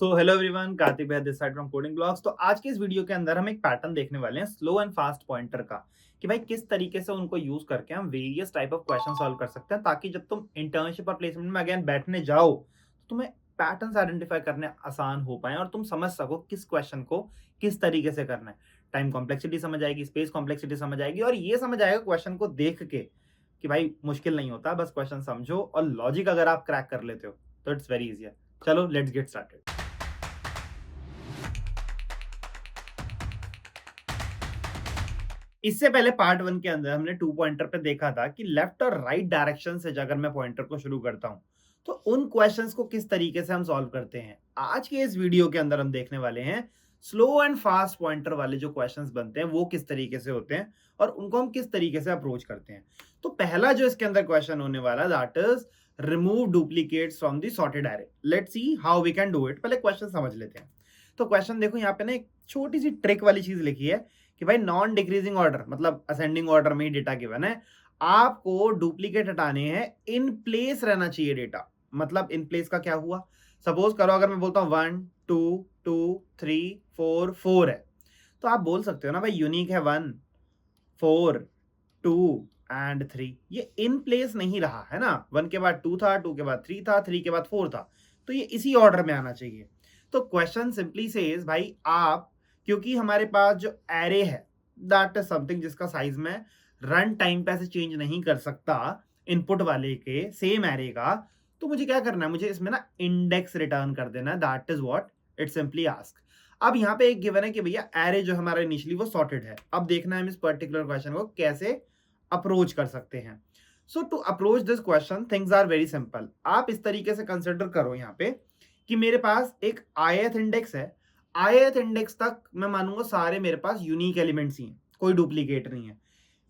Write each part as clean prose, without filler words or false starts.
So hello everyone, Kartik है this side from coding blogs. तो आज के इस वीडियो के अंदर हम एक पैटर्न देखने वाले हैं स्लो एंड फास्ट पॉइंटर का, कि भाई किस तरीके से उनको यूज करके हम various type of question solve कर सकते हैं, ताकि जब तुम इंटर्नशिप और प्लेसमेंट में अगेन बैठने जाओ तो तुम्हें पैटर्न्स आइडेंटिफाई करने आसान हो पाए और तुम समझ सको किस क्वेश्चन को किस तरीके से करना है। टाइम कॉम्प्लेक्सिटी समझ आएगी, स्पेस कॉम्प्लेक्सिटी समझ आएगी और ये समझ आएगा क्वेश्चन को देख के कि भाई मुश्किल नहीं होता, बस क्वेश्चन समझो और लॉजिक अगर आप क्रैक कर लेते हो तो इट्स वेरी इजी। चलो लेट्स गेट स्टार्टेड। इससे पहले पार्ट वन के अंदर हमने टू पॉइंटर पे देखा था कि लेफ्ट और राइट डायरेक्शन से अगर मैं पॉइंटर को शुरू करता हूं तो उन क्वेश्चंस को किस तरीके से हम सॉल्व करते हैं। आज के इस वीडियो के अंदर हम देखने वाले हैं स्लो एंड फास्ट पॉइंटर वाले जो क्वेश्चंस बनते हैं वो किस तरीके से होते हैं और उनको हम किस तरीके से अप्रोच करते हैं। तो पहला जो इसके अंदर क्वेश्चन होने वाला that is remove duplicates from the sorted array. Let's see how we can do it. पहले क्वेश्चन समझ लेते हैं। तो क्वेश्चन देखो, यहाँ पे ना एक छोटी सी ट्रिक वाली चीज लिखी है कि भाई नॉन डिक्रीजिंग ऑर्डर मतलब असेंडिंग ऑर्डर में ही डेटा गिवन है, आपको डुप्लीकेट हटाने हैं, इन प्लेस रहना चाहिए डेटा। मतलब इन प्लेस का क्या हुआ, सपोज करो अगर मैं बोलता हूँ 1 2 2 3 4 4 है, तो आप बोल सकते हो ना भाई यूनिक है 1 4 2 एंड 3। ये इन प्लेस नहीं रहा है ना, 1 के बाद 2 था, 2 के बाद 3 था, 3 के बाद 4 था, तो ये इसी ऑर्डर में आना चाहिए। तो क्वेश्चन सिंपली सेज भाई आप, क्योंकि हमारे पास जो एरे है दैट इज समथिंग जिसका साइज में रन टाइम पे ऐसे चेंज नहीं कर सकता इनपुट वाले के सेम एरे का, तो मुझे क्या करना है, मुझे इसमें ना इंडेक्स रिटर्न कर देना है। That is what it simply ask. अब यहाँ पे एक गिवन है कि भैया एरे जो हमारा इनिशियली वो सॉर्टेड है। अब देखना है हम इस पर्टिकुलर क्वेश्चन को कैसे अप्रोच कर सकते हैं। So to approach this question things are very simple. आप इस तरीके से कंसिडर करो यहाँ पे कि मेरे पास एक ith इंडेक्स है। ith इंडेक्स तक मैं मानूंगा सारे मेरे पास यूनिक एलिमेंट्स ही हैं, कोई डुप्लीकेट नहीं है।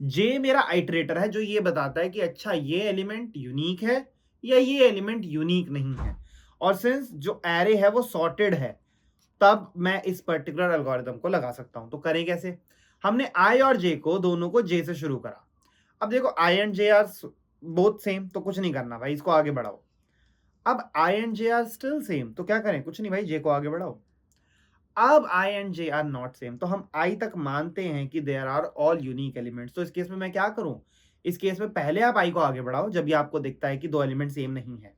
जे मेरा आइटरेटर है जो ये बताता है कि अच्छा ये एलिमेंट यूनिक है या ये एलिमेंट यूनिक नहीं है। और सिंस जो एरे है वो सॉर्टेड है, तब मैं इस पर्टिकुलर एल्गोरिथम को लगा सकता हूं। तो करें कैसे, हमने आई और जे को दोनों को जे से शुरू करा। अब देखो I and J are both same, तो कुछ नहीं करना भाई, इसको आगे बढ़ाओ। अब I and J are still same, तो क्या करें, कुछ नहीं भाई, जे को आगे बढ़ाओ। अब I and J are not same, तो हम आई तक मानते हैं कि there are all unique elements. तो इस केस में मैं क्या करूं, इस केस में पहले आप आई को आगे बढ़ाओ जब भी आपको दिखता है कि दो एलिमेंट सेम नहीं है।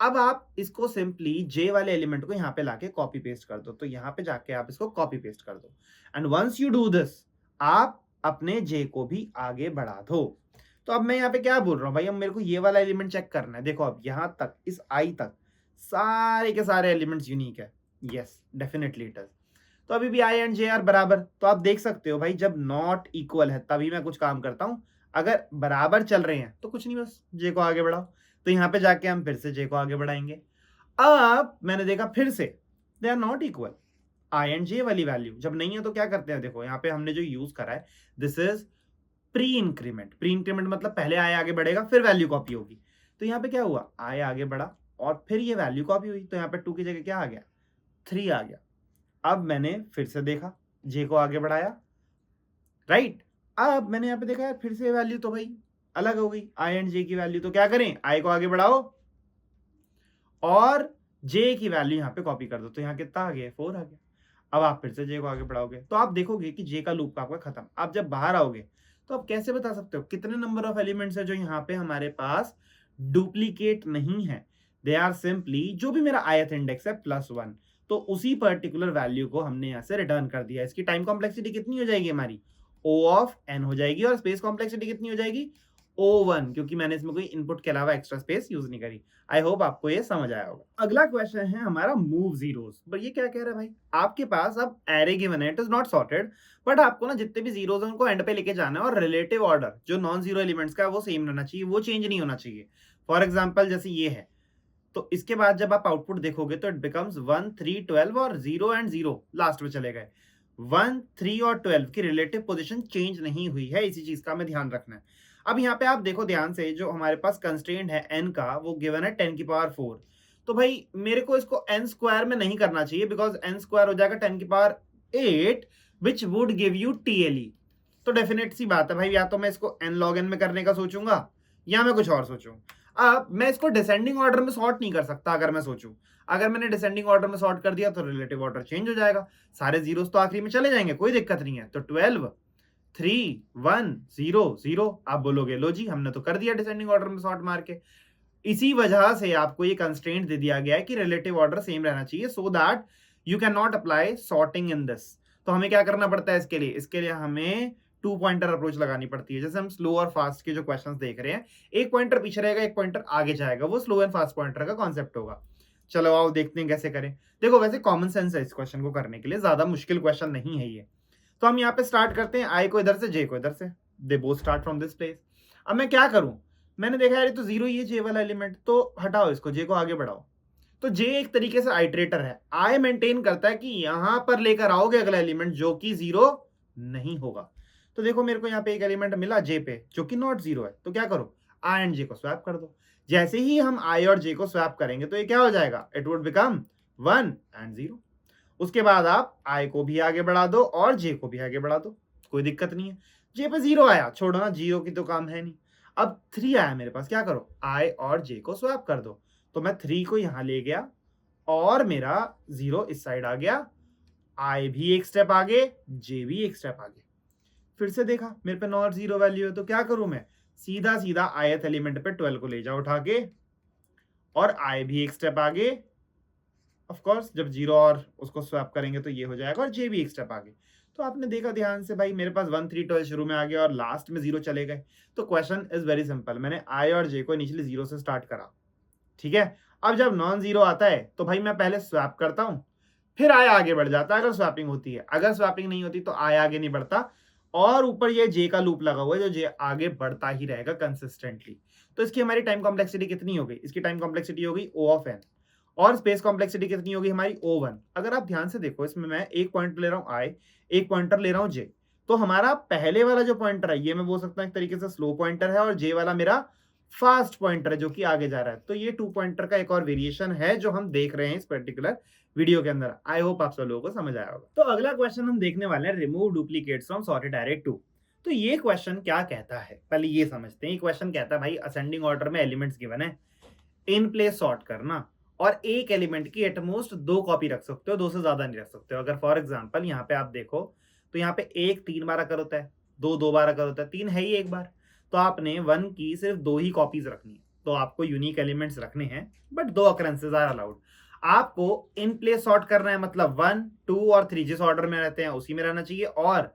अब आप इसको सिंपली जे वाले एलिमेंट को यहाँ पे लाके कॉपी पेस्ट कर दो। तो यहाँ पे जाके आप इसको कॉपी पेस्ट कर दो and once you do this आप अपने जे को भी आगे बढ़ा दो। तो अब मैं यहाँ पे क्या बोल रहा हूँ भाई, अब मेरे को ये वाला एलिमेंट चेक करना है। देखो अब यहाँ तक इस आई तक सारे के सारे एलिमेंट्स यूनिक है। Yes definitely it is. तो अभी भी आई एंड जे आर बराबर। तो आप देख सकते हो भाई जब नॉट इक्वल है तभी मैं कुछ काम करता हूँ, अगर बराबर चल रहे हैं तो कुछ नहीं, बस जे को आगे बढ़ाओ। तो यहाँ पे जाके हम फिर से जे को आगे बढ़ाएंगे। अब मैंने देखा फिर से they are not equal, I and J वाली वैल्यू जब नहीं है तो क्या करते हैं, देखो यहाँ पे हमने जो यूज करा है this is pre increment. Pre increment मतलब पहले आई आगे बढ़ेगा फिर वैल्यू कॉपी होगी। तो यहाँ पे क्या हुआ, आई आगे बढ़ा और फिर ये वैल्यू कॉपी हुई, तो यहाँ पे 2 की जगह क्या आ गया, 3 आ गया। अब मैंने फिर से देखा, जे को आगे बढ़ाया, राइट। अब मैंने यहाँ पे देखा यार फिर से वैल्यू तो भाई अलग हो गई, आई एंड जे की वैल्यू। तो क्या करें, आई को आगे बढ़ाओ और जे की वैल्यू यहाँ पे कॉपी कर दो। तो यहाँ कितना आ गया, 4 आ गया। अब आप फिर से जे को आगे बढ़ाओगे तो आप देखोगे कि जे का लूप आपका खत्म। आप जब बाहर आओगे तो आप कैसे बता सकते हो कितने नंबर ऑफ एलिमेंट्स है जो यहाँ पे हमारे पास डुप्लीकेट नहीं है। दे आर सिंपली जो भी मेरा आयत इंडेक्स है +1, तो उसी पर्टिकुलर वैल्यू को हमने यहाँ से रिटर्न कर दिया। इसकी टाइम कॉम्प्लेक्सिटी कितनी हो जाएगी हमारी, O ऑफ n हो जाएगी। और स्पेस कॉम्प्लेक्सिटी कितनी हो जाएगी, O1, क्योंकि मैंने इसमें कोई इनपुट के अलावा एक्स्ट्रा स्पेस यूज नहीं करी। आई होप आपको ये समझ आया होगा। अगला क्वेश्चन है हमारा मूव जीरोस। पर ये क्या कह रहा है भाई, आपके पास अब एरे गिवन है, it is not sorted, but आपको ना जितने भी जीरोस हैं उनको एंड पे लेके जाना है और रिलेटिव ऑर्डर जो नॉन जीरो एलिमेंट्स का है वो सेम रहना चाहिए, वो चेंज नहीं होना चाहिए। फॉर एग्जाम्पल जैसे ये है, तो इसके बाद जब आप आउटपुट देखोगे तो इट बिकम्स 1 3 12 और 0 एंड 0 लास्ट में चले गए। 1 3 और 12 की रिलेटिव पोजीशन चेंज नहीं हुई है, इसी चीज का हमें ध्यान रखना है। अब यहाँ पे आप देखो ध्यान से, जो हमारे पास कंस्ट्रेंट है n का वो गिवन है 10 की पावर 4। तो भाई मेरे को इसको n स्क्वायर में नहीं करना चाहिए, बिकॉज n स्क्वायर हो जाएगा 10 की power 8 which would give you TLE। तो डेफिनेट सी बात है भाई, या तो मैं इसको n log n में करने का सोचूंगा या मैं कुछ और सोचूं। अब मैं इसको डिसेंडिंग ऑर्डर में सॉर्ट नहीं कर सकता। अगर मैं सोचूं, अगर मैंने डिसेंडिंग ऑर्डर में सॉर्ट कर दिया तो रिलेटिव ऑर्डर चेंज हो जाएगा, सारे जीरोस तो आखिरी में चले जाएंगे, कोई दिक्कत नहीं है। तो 12 3 1 0 0 आप बोलोगे लो जी हमने तो कर दिया डिसेंडिंग ऑर्डर में सॉर्ट मार के। इसी वजह से आपको ये कंस्ट्रेंट दे दिया गया है कि रिलेटिव ऑर्डर सेम रहना चाहिए, so that you can not apply sorting in this. तो हमें क्या करना पड़ता है इसके लिए हमें टू पॉइंटर अप्रोच लगानी पड़ती है। जैसे हम स्लो और फास्ट के जो क्वेश्चंस देख रहे हैं, एक पॉइंटर पीछे रहेगा, एक पॉइंटर आगे जाएगा, वो स्लो एंड फास्ट पॉइंटर का कॉन्सेप्ट होगा। चलो आओ देखते हैं कैसे करें। देखो वैसे कॉमन सेंस है इस क्वेश्चन को करने के लिए, ज्यादा मुश्किल क्वेश्चन नहीं है ये। तो हम यहाँ पे स्टार्ट करते हैं, आई को इधर से, जे को इधर से, they both start from this place. अब मैं क्या करूं, मैंने देखा यार ये तो जीरो ही है जे वाला एलिमेंट, तो हटाओ इसको, जे को आगे बढ़ाओ। तो जे एक तरीके से आइटरेटर है, आई मेंटेन करता है कि यहां पर लेकर आओगे अगला एलिमेंट जो कि जीरो नहीं होगा। तो देखो मेरे को यहाँ पे एक एलिमेंट मिला जे पे जो कि नॉट जीरो है, तो क्या करो, आई एंड जे को स्वैप कर दो। जैसे ही हम आई और जे को स्वैप करेंगे तो ये क्या हो जाएगा, इट वुड बिकम 1 एंड 0। उसके बाद आप आई को भी आगे बढ़ा दो और जे को भी आगे बढ़ा दो, कोई दिक्कत नहीं है। जे पे जीरो आया, छोड़ो ना, जीरो की तो काम है नहीं। अब 3 आया मेरे पास, क्या करो, आई और जे को स्वैप कर दो। तो मैं 3 को यहां ले गया और मेरा 0 इस साइड आ गया, आई भी एक स्टेप आगे, जे भी एक स्टेप आगे। फिर से देखा मेरे पे नॉट जीरो वैल्यू है, तो क्या करूं मैं, सीधा सीधा ith एलिमेंट पे 12 को ले जाओ उठा के, और आई भी एक स्टेप आगे। ऑफ कोर्स जब जीरो और उसको स्वैप करेंगे तो ये हो जाएगा, और जे भी एक स्टेप आगे। तो आपने देखा ध्यान से भाई, मेरे पास 1 3 12 शुरू में आ गया और लास्ट में 0 चले गए। तो क्वेश्चन इज वेरी सिंपल, मैंने आई और जे को इनिशियली 0 से स्टार्ट करा, ठीक है। अब जब नॉन जीरो आता है तो भाई मैं पहले स्वैप करता हूं, फिर आई आगे बढ़ जाता है अगर स्वैपिंग होती है। अगर स्वैपिंग नहीं होती तो आई आगे नहीं बढ़ता, और ऊपर ये जे का लूप लगा हुआ है जो जे आगे बढ़ता ही रहेगा कंसिस्टेंटली। तो इसकी हमारी टाइम कॉम्प्लेक्सिटी कितनी हो गई, इसकी टाइम कॉम्प्लेक्सिटी हो गई O ऑफ n, और स्पेस कॉम्प्लेक्सिटी कितनी होगी हमारी O1। अगर आप ध्यान से देखो इसमें मैं एक पॉइंट ले रहा हूं आई, एक पॉइंटर ले रहा हूं जे, तो हमारा पहले वाला जो पॉइंटर है ये मैं बोल सकता हूं एक तरीके से स्लो पॉइंटर है, और जे वाला मेरा फास्ट पॉइंटर है जो कि आगे जा रहा है। तो ये 2 पॉइंटर का एक और वेरिएशन है जो हम देख रहे हैं इस पर्टिकुलर वीडियो के अंदर। आई होप आप सब लोगों को समझ आया होगा। तो अगला क्वेश्चन हम देखने वाले हैं, रिमूव डुप्लीकेट्स फ्रॉम सॉर्टेड अरे 2। तो ये क्वेश्चन क्या कहता है, पहले ये समझते हैं। ये क्वेश्चन कहता है भाई असेंडिंग ऑर्डर में एलिमेंट्स गिवन है, इन प्लेस सॉर्ट करना, और एक एलिमेंट की एटमोस्ट 2 कॉपी रख सकते हो, 2 से ज्यादा नहीं रख सकते हो। अगर फॉर एग्जांपल यहाँ पे आप देखो तो यहाँ पे 1 3 बार अकर होता है, 2 2 बार अकर होता है, 3 है ही एक बार, तो आपने 1 की सिर्फ 2 ही कॉपीज रखनी है। तो आपको यूनिक एलिमेंट्स रखने हैं बट 2 अकरेंसेज आर अलाउड। आपको इन प्लेस सॉर्ट करना है, मतलब 1 2 और 3 जिस ऑर्डर में रहते हैं उसी में रहना चाहिए, और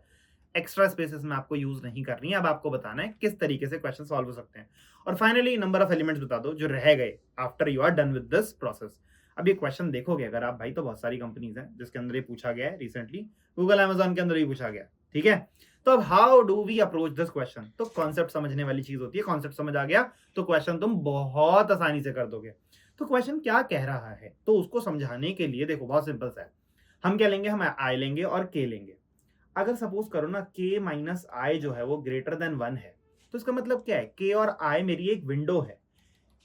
एक्स्ट्रा स्पेसेस में आपको यूज नहीं करनी है। अब आपको बताना है किस तरीके से क्वेश्चन सॉल्व हो सकते हैं। और फाइनली नंबर ऑफ एलिमेंट्स बता दो जो रह गए after you are done with this process. अब ये क्वेश्चन देखोगे अगर आप भाई, तो बहुत सारी कंपनीज हैं जिसके अंदर ये पूछा गया है रिसेंटली, गूगल अमेजॉन के अंदर भी पूछा गया, ठीक है। तो अब how do we approach this question, तो कॉन्सेप्ट समझने वाली चीज होती है, कॉन्सेप्ट समझ आ गया तो क्वेश्चन तुम बहुत आसानी से कर दोगे। तो क्वेश्चन क्या कह रहा है, तो उसको समझाने के लिए देखो बहुत सिंपल सा है। हम क्या लेंगे, हम आई लेंगे और के लेंगे। अगर सपोज करो ना k माइनस आई जो है वो ग्रेटर देन 1 है, तो इसका मतलब क्या है, k और i मेरी एक विंडो है,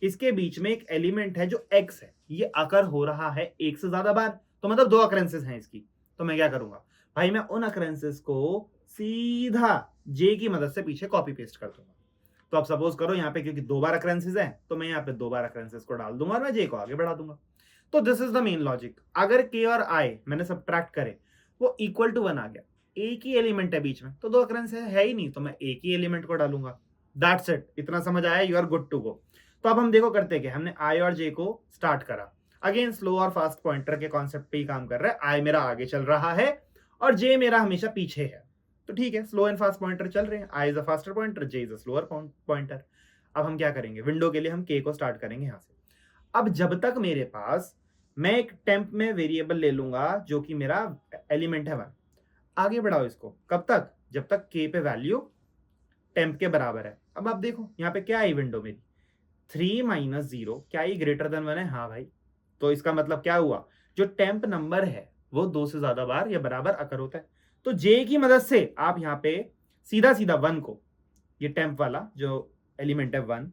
इसके बीच में एक एलिमेंट है जो x है, ये अकर हो रहा है एक से ज्यादा बार, तो मतलब 2 अकरेंसेस हैं इसकी। तो मैं क्या करूंगा भाई, मैं उन अकरेंसेस को सीधा j की मदद से पीछे कॉपी पेस्ट कर दूंगा। तो अब सपोज करो यहाँ पे क्योंकि 2 बार अकरेंसेस हैं तो मैं यहाँ पे 2 बार अकरेंसेस को डाल दूंगा और मैं j को आगे बढ़ा दूंगा। तो this is the main logic. अगर k और i मैंने सब्ट्रैक्ट करे वो इक्वल टू 1 आ गया, एक ही एलिमेंट है बीच में, तो 2 अकरेंस है ही नहीं, तो मैं एक ही एलिमेंट को डालूंगा। दैट्स इट, इतना समझ आया, you are good to go. तो अब हम देखो करते हैं कि हमने आई और जे को स्टार्ट करा, अगेन स्लो और फास्ट पॉइंटर के कॉन्सेप्ट पे ही काम कर रहा है। आई मेरा आगे चल रहा है और जे मेरा हमेशा पीछे है, तो ठीक है, स्लो एंड फास्ट पॉइंटर चल रहे हैं, I is a faster pointer, J is a slower pointer. अब हम क्या करेंगे, विंडो के लिए हम के को स्टार्ट करेंगे यहां से। अब जब तक मेरे पास, मैं एक टेम्प में वेरिएबल ले लूंगा जो कि मेरा एलिमेंट है 1, आगे बढ़ाओ इसको, कब तक, जब तक k पे वैल्यू टेम्प के बराबर है। अब आप देखो यहाँ पे क्या आई विंडो मेरी, 3 माइनस 0, क्या ये ग्रेटर देन 1 है, हाँ भाई। तो इसका मतलब क्या हुआ, जो टेम्प नंबर है वो 2 से ज्यादा बार या बराबर अकर होता है। तो j की मदद से आप यहाँ पे सीधा सीधा 1 को, ये टेम्प वाला जो एलिमेंट है 1,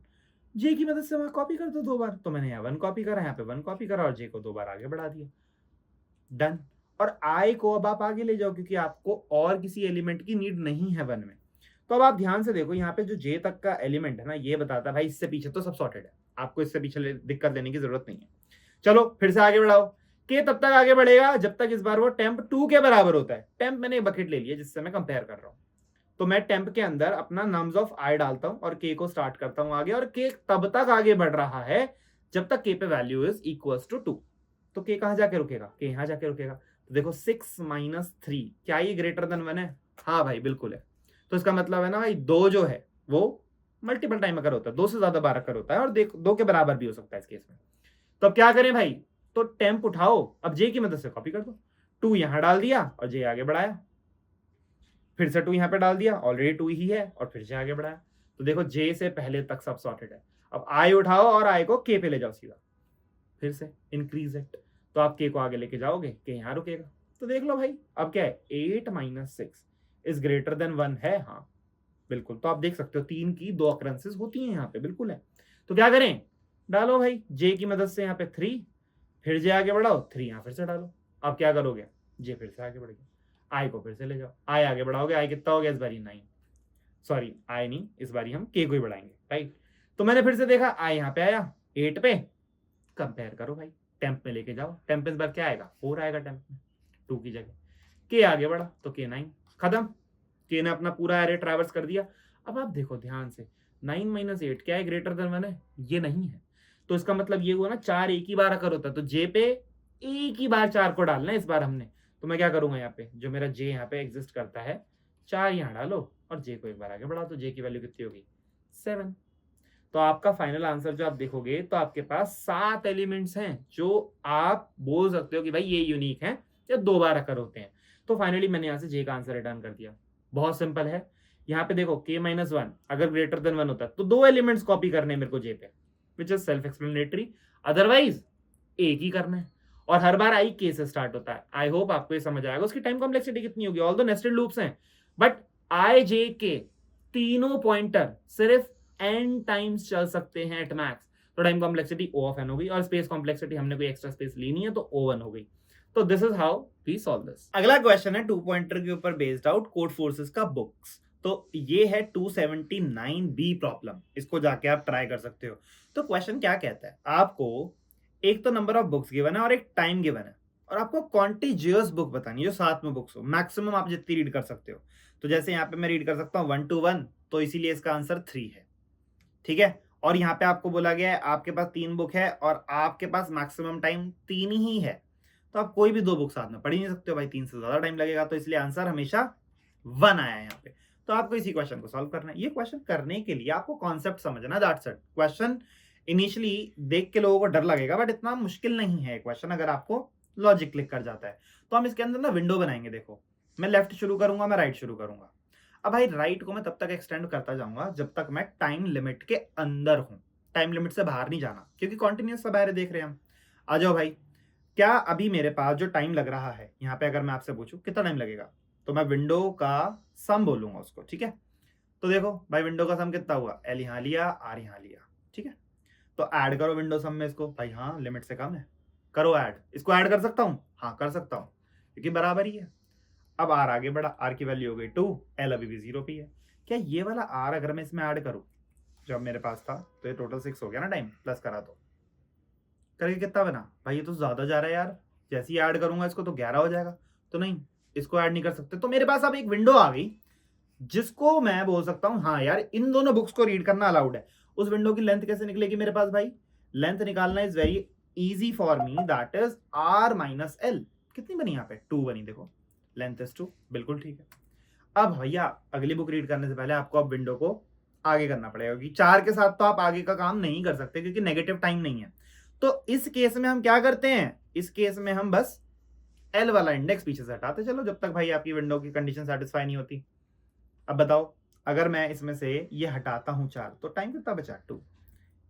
j की मदद से वहां कॉपी कर दो 2 बार। तो मैंने यहाँ 1 कॉपी करा, यहाँ पे 1 कॉपी करा और j को 2 बार आगे बढ़ा दिया, डन। और आई को अब आप आगे ले जाओ क्योंकि आपको और किसी एलिमेंट की नीड नहीं है 1 में। तो अब आप ध्यान से देखो यहाँ पे जो जे तक का एलिमेंट है ना, ये बताता है भाई इससे पीछे तो सब सॉर्टेड है, आपको इससे पीछे दिक्कत लेने की जरूरत नहीं है। चलो फिर से आगे बढ़ाओ। के तब तक आगे बढ़ेगा जब तक इस बार वो टेम्प 2 के बराबर होता है। टेम्प मैंने एक बकेट ले लिया जिससे मैं कंपेयर कर रहा हूं, तो मैं टेम्प के अंदर अपना नम्स ऑफ आई डालता हूं और के को स्टार्ट करता हूं आगे, और के तब तक आगे बढ़ रहा है जब तक के पे वैल्यू इज इक्वल टू 2। तो के कहां जाके रुकेगा? के यहां जाके रुकेगा। तो देखो 6 माइनस 3, क्या ये ग्रेटर देन 1 है? हाँ भाई बिल्कुल है। तो इसका मतलब है ना भाई, 2 जो है वो मल्टीपल टाइम अगर होता है, 2 से ज्यादा बार अगर होता है, और देख 2 के बराबर भी हो सकता है इस केस में। तो अब क्या करें भाई? तो टेम्प उठाओ, अब जे की मदद से कॉपी कर दो। 2 यहां डाल दिया और जे आगे बढ़ाया, फिर से 2 यहां पे डाल दिया, ऑलरेडी 2 ही है, और फिर से आगे बढ़ाया। तो देखो जे से पहले तक सब सॉर्टेड है। अब आई उठाओ और आई को के पे ले जाओ सीधा, फिर से इंक्रीज इट। तो आप के को आगे लेके जाओगे, के यहां रुकेगा। तो देख लो भाई अब क्या है, 8 माइनस 6 इज ग्रेटर देन 1 है। हाँ बिल्कुल। तो आप देख सकते हो 3 की 2 अकरेंसेस होती हैं यहाँ पे, बिल्कुल है। तो क्या करें? डालो भाई जे की मदद से यहाँ पे 3, फिर जे आगे बढ़ाओ, 3 यहाँ फिर से डालो। अब क्या करोगे? जे फिर से आगे बढ़ गया, आई को फिर से ले जाओ, आई आगे बढ़ाओगे, आई कितना हो गया इस बारी? 9। सॉरी आई नहीं, इस बारी हम के को ही बढ़ाएंगे, राइट। तो मैंने फिर से देखा, आई यहाँ पे आया 8 पे, कंपेयर करो भाई, टेम्प में लेके जाओ। टेम्प इस बार क्या आएगा? 4 आएगा टेम्प में, 2 की जगह। के आगे बढ़ा तो के 9, खत्म। के ने अपना पूरा एरे ट्रैवर्स कर दिया। अब आप देखो ध्यान से, 9 माइनस 8 क्या है? ग्रेटर देन 1 है? ये नहीं है। तो इसका मतलब ये हुआ ना, 4 एक ही बार अगर होता तो जे पे एक ही बार 4 को डालना है इस बार हमने। तो मैं क्या करूंगा, यहाँ पे जो मेरा जे यहाँ पे एग्जिस्ट करता है, 4 यहाँ डालो और जे को एक बार आगे बढ़ाओ, तो जे की वैल्यू कितनी होगी? 7। तो आपका फाइनल आंसर जो आप देखोगे तो आपके पास 7 एलिमेंट्स हैं जो आप बोल सकते हो कि भाई ये यूनिक है या 2 बार अकर होते हैं। तो फाइनली मैंने यहाँ से जे का आंसर रिटर्न कर दिया। बहुत सिंपल है। यहाँ पे देखो k माइनस 1 अगर ग्रेटर देन 1 होता तो 2 एलिमेंट्स कॉपी करने हैं मेरे को जे पे, which is self explanatory. Otherwise एक ही करना है, और हर बार आई के से स्टार्ट होता है। आई होप आपको ये समझ आएगा। उसकी टाइम कॉम्प्लेक्सिटी कितनी होगी? ऑल दो नेस्टेड लूप्स हैं, बट आई जे के तीनों पॉइंटर सिर्फ n टाइम्स चल सकते हैं एट मैक्स। तो time complexity O of n हो गई, और स्पेस कॉम्प्लेक्सिटी हमने कोई एक्स्ट्रा स्पेस ली नहीं है तो O1 हो गई। तो this is how we solve this. अगला क्वेश्चन है 2 पॉइंटर के ऊपर बेस्ड आउट कोड फोर्सेस का बुक्स। तो ये है 279B प्रॉब्लम, इसको जाके आप ट्राई कर सकते हो। तो क्वेश्चन क्या कहता है, आपको एक तो नंबर ऑफ बुक्स गिवन है और एक टाइम गिवन है, और आपको कॉन्टिजियस बुक बतानी है जो साथ में बुक्स हो, मैक्सिमम आप जितनी रीड कर सकते हो। तो जैसे यहाँ पे मैं रीड कर सकता हूँ 1 to 1, तो इसीलिए इसका आंसर 3 है, ठीक है। और यहाँ पे आपको बोला गया है आपके पास 3 बुक है और आपके पास मैक्सिमम टाइम 3 ही है, तो आप कोई भी 2 बुक साथ में पढ़ ही नहीं सकते हो भाई, 3 से ज्यादा टाइम लगेगा। तो इसलिए आंसर हमेशा 1 आया है यहाँ पे। तो आपको इसी क्वेश्चन को सॉल्व करना है। ये क्वेश्चन करने के लिए आपको कॉन्सेप्ट समझना, दैट्स इट। क्वेश्चन इनिशियली देख के लोगों को डर लगेगा, बट इतना मुश्किल नहीं है क्वेश्चन अगर आपको लॉजिक क्लिक कर जाता है। तो हम इसके अंदर ना विंडो बनाएंगे। देखो मैं लेफ्ट शुरू करूंगा, मैं राइट शुरू करूंगा। अब भाई राइट को मैं तब तक एक्सटेंड करता जाऊंगा जब तक मैं टाइम लिमिट के अंदर हूं, टाइम लिमिट से बाहर नहीं जाना, क्योंकि कॉन्टिन्यूस सब एरे देख रहे हैं हम। आ जाओ भाई, क्या अभी मेरे पास जो टाइम लग रहा है यहाँ पे, अगर मैं आपसे पूछूं कितना टाइम लगेगा, तो मैं विंडो का सम बोलूंगा उसको, ठीक है। तो देखो भाई विंडो का सम कितना हुआ, एल यहाँ लिया, आर यहाँ लिया, ठीक है। तो ऐड करो विंडो सम में इसको, भाई हाँ लिमिट से कम है, करो ऐड। इसको ऐड कर सकता हूँ? हाँ कर सकता हूँ, क्योंकि बराबर ही है। अब आर आगे बढ़ा, आर की वैल्यू हो गई 2, एल अभी भी 0 पे है। क्या ये वाला आर अगर मैं इसमें ऐड करूं जब मेरे पास था, तो ये टोटल 6 हो गया ना, टाइम प्लस करा तो करके कितना बना भाई? ये तो ज्यादा जा रहा है यार, जैसे ही ऐड करूंगा इसको तो 11 हो जाएगा। तो नहीं, इसको ऐड नहीं कर सकते। तो मेरे पास अब एक विंडो आ गई जिसको मैं बोल सकता हूं हाँ यार इन दोनों बुक्स को रीड करना अलाउड है। उस विंडो की लेंथ कैसे निकलेगी मेरे पास भाई? लेंथ निकालना is very easy for me, that is R minus L. कितनी बनी यहाँ पे? 2 बनी। देखो लेंथ इज 2, बिल्कुल ठीक है। अब भैया अगली बुक रीड करने से पहले आपको अब विंडो को आगे करना पड़ेगा, क्योंकि 4 के साथ तो आप आगे का काम नहीं कर सकते क्योंकि नेगेटिव टाइम नहीं है। तो इस केस में हम क्या करते हैं, इस केस में हम बस एल वाला इंडेक्स पीछे से हटाते चलो जब तक भाई आपकी विंडो की कंडीशन सेटिस्फाई नहीं होती। अब बताओ अगर मैं इसमें से ये हटाता हूं 4, तो टाइम कितना बचा? 2।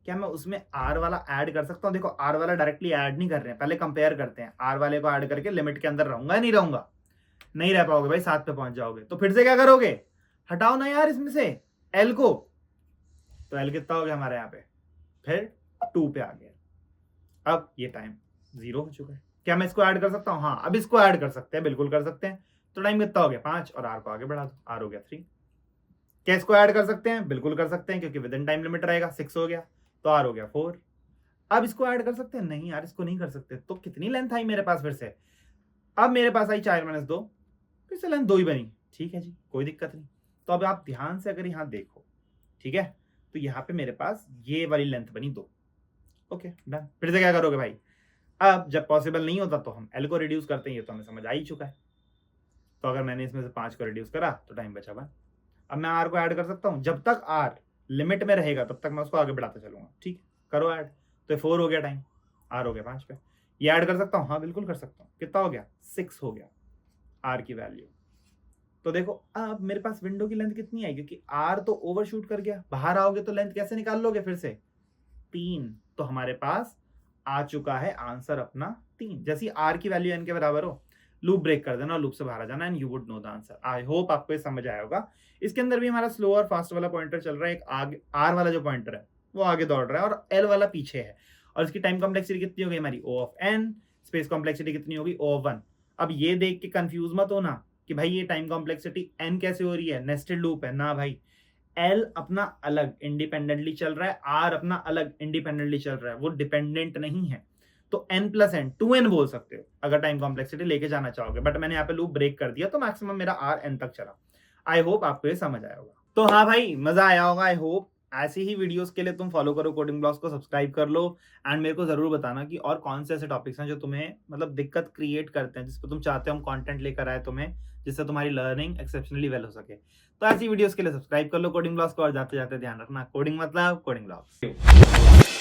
क्या मैं उसमें आर वाला ऐड कर सकता हूं? देखो आर वाला डायरेक्टली ऐड नहीं कर रहे हैं, पहले कंपेयर करते हैं। आर वाले को ऐड करके लिमिट के अंदर रहूंगा या नहीं रहूंगा? नहीं रह पाओगे भाई, 7 पे पहुंच जाओगे। तो फिर से क्या करोगे? हटाओ ना यार इसमें से एल को। तो एल कितना हो गया हमारे यहाँ पे? फिर 2 पे आ गया। अब ये टाइम 0 हो चुका है। क्या मैं इसको ऐड कर सकता हूं? हाँ अब इसको ऐड कर सकते हैं, बिल्कुल कर सकते हैं। तो टाइम कितना हो गया? 5, और आर को आगे बढ़ा दो, आर हो गया 3। क्या इसको ऐड कर सकते हैं? बिल्कुल कर सकते हैं, क्योंकि विद इन टाइम लिमिट रहेगा, 6 हो गया। तो आर हो गया 4। अब इसको ऐड कर सकते हैं? नहीं यार, इसको नहीं कर सकते। तो कितनी लेंथ आई मेरे पास फिर से? अब मेरे पास आई 4-2, फिर से लेंथ 2 ही बनी। ठीक है जी, कोई दिक्कत नहीं। तो अब आप ध्यान से अगर यहाँ देखो, ठीक है, तो यहाँ पे मेरे पास ये वाली लेंथ बनी 2। Okay done. फिर से क्या करोगे भाई? अब जब पॉसिबल नहीं होता तो हम एल को रिड्यूस करते हैं, ये तो हमें समझ आ ही चुका है। तो अगर मैंने इसमें से 5 को रिड्यूस करा तो टाइम बचा 1। अब मैं आर को ऐड कर सकता हूँ, जब तक आर लिमिट में रहेगा तब तक मैं उसको आगे बढ़ाता चलूंगा। ठीक है, करो ऐड। तो 4 हो गया टाइम, आर हो गया 5 पे। ये ऐड कर सकता हूँ? हाँ बिल्कुल कर सकता हूँ। कितना हो गया? 6 हो गया आर की वैल्यू। तो देखो अब मेरे पास विंडो की लेंथ कितनी आई, क्योंकि आर तो ओवरशूट कर गया। बाहर आओगे तो लेंथ कैसे निकाल लोगे फिर से? 3। तो हमारे पास आ चुका है आंसर अपना 3। जैसे आर की वैल्यू एन के बराबर हो, लूप ब्रेक कर देना, लूप से बाहर आ जाना and you would know the answer. I hope आपको ये समझ आया होगा। इसके अंदर भी हमारा स्लो और फास्ट वाला पॉइंटर चल रहा है। एक आगे आर वाला जो पॉइंटर है वो आगे दौड़ रहा है और एल वाला पीछे है। और इसकी टाइम कॉम्प्लेक्सिटी कितनी हो गई हमारी? ओ ऑफ एन। स्पेस कॉम्प्लेक्सिटी कितनी होगी? ओ ऑफ 1। अब ये देख के कंफ्यूज मत होना कि भाई ये टाइम कॉम्प्लेक्सिटी एन कैसे हो रही है, नेस्टेड लूप है ना भाई। एल अपना अलग इंडिपेंडेंटली चल रहा है, आर अपना अलग इंडिपेंडेंटली चल रहा है, वो डिपेंडेंट नहीं है। तो n प्लस एन 2n बोल सकते हो अगर टाइम कॉम्प्लेक्सिटी लेके जाना चाहोगे, बट मैंने यहाँ पे लूप ब्रेक कर दिया तो मैक्सिमम मेरा आर n तक चला। आई होप आपको ये समझ आया होगा। तो हाँ भाई, मजा आया होगा आई होप। ऐसी ही वीडियोस के लिए तुम फॉलो करो कोडिंग ब्लॉग्स को, सब्सक्राइब कर लो एंड मेरे को जरूर बताना कि और कौन से ऐसे टॉपिक्स हैं जो तुम्हें मतलब दिक्कत क्रिएट करते हैं, जिस पर तुम चाहते हो हम कंटेंट लेकर आए तुम्हें, जिससे तुम्हारी लर्निंग एक्सेप्शनली वेल हो सके। तो ऐसी वीडियोस के लिए सब्सक्राइब कर लो कोडिंग ब्लॉग्स को, और जाते जाते ध्यान रखना कोडिंग मतलब कोडिंग ब्लॉग्स।